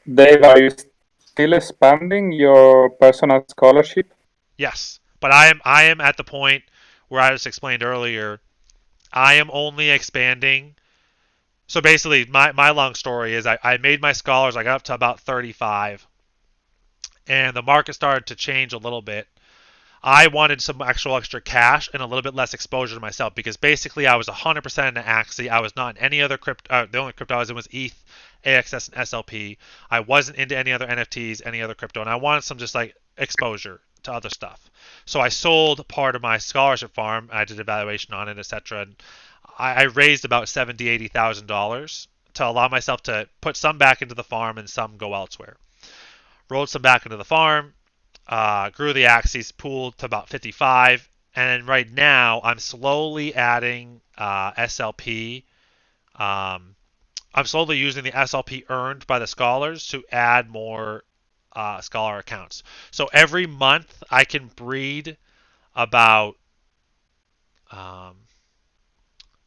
Dave, are you still expanding your personal scholarship? Yes, but I am at the point where I just explained earlier. I am only expanding. So basically, my long story is I made my scholars. I got up to about 35, and the market started to change a little bit. I wanted some actual extra cash and a little bit less exposure to myself because basically I was 100% into Axie. I was not in any other crypto. The only crypto I was in was ETH, AXS, and SLP. I wasn't into any other NFTs, any other crypto, and I wanted some just like exposure to other stuff. So I sold part of my scholarship farm. I did evaluation on it, etc. And I raised about $80,000 to allow myself to put some back into the farm and some go elsewhere. Rolled some back into the farm, grew the Axies pool to about 55, and right now I'm slowly adding SLP. Um, I'm slowly using the SLP earned by the scholars to add more scholar accounts. So every month I can breed about um,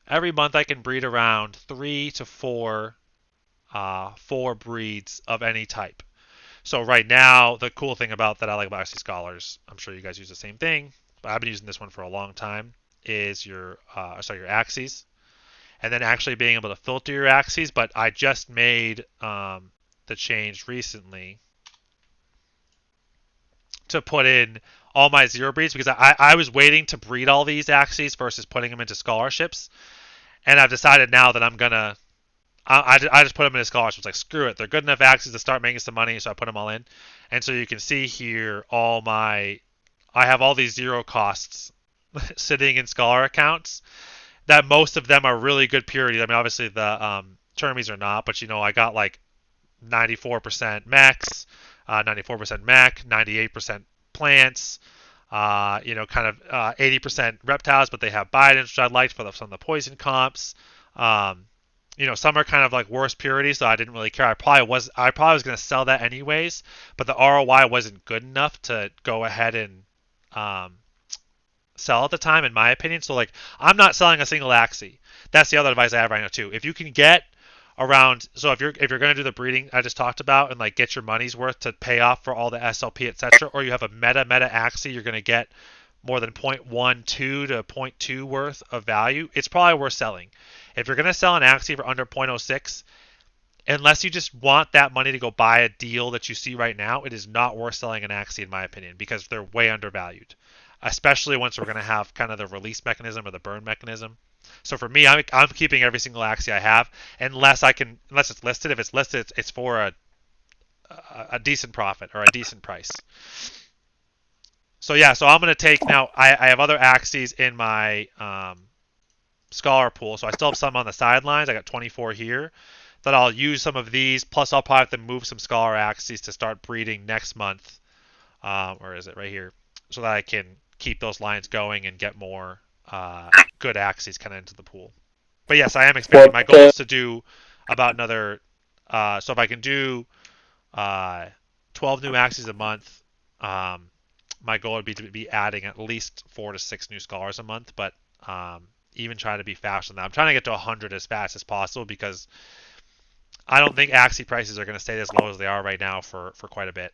every month I can breed around 3 to 4 four breeds of any type. So right now, the cool thing about that I like about Axie Scholars, I'm sure you guys use the same thing, but I've been using this one for a long time, is your Axies, and then actually being able to filter your Axies. But I just made the change recently to put in all my zero breeds because I was waiting to breed all these Axies versus putting them into scholarships, and I've decided now that I'm gonna I just put them in a scholarship. It's like, screw it. They're good enough axes to start making some money, so I put them all in. And so you can see here I have all these zero costs sitting in scholar accounts that most of them are really good purity. I mean, obviously the termies are not, but I got like 94% max, 94% mech, 98% plants, kind of 80% reptiles, but they have Bidens, which I liked for some of the poison comps. Um, some are kind of like worse purity, so I didn't really care. I probably was going to sell that anyways, but the ROI wasn't good enough to go ahead and um, sell at the time, in my opinion. So like, I'm not selling a single Axie. That's the other advice I have right now too. If you can get around, so if you're going to do the breeding I just talked about and like get your money's worth to pay off for all the SLP, etc., or you have a meta Axie, you're going to get more than 0.12 to zero point 0.2 worth of value, it's probably worth selling. If you're going to sell an Axie for under 0.06, unless you just want that money to go buy a deal that you see right now, it is not worth selling an Axie in my opinion because they're way undervalued, especially once we're going to have kind of the release mechanism or the burn mechanism. So for me, I'm keeping every single Axie I have unless it's listed. If it's listed, it's for a decent profit or a decent price. So yeah, so I'm gonna take now. I have other Axies in my scholar pool, so I still have some on the sidelines. I got 24 here. That I'll use some of these. Plus, I'll probably have to move some scholar Axies to start breeding next month. Or is it right here? So that I can keep those lines going and get more good Axies kind of into the pool. But yes, I am expanding. What My goal is to do about another. So if I can do uh, 12 new Axies a month, um, my goal would be to be adding at least 4 to 6 new scholars a month, but even trying to be faster than that. I'm trying to get to 100 as fast as possible because I don't think Axie prices are going to stay as low as they are right now for quite a bit.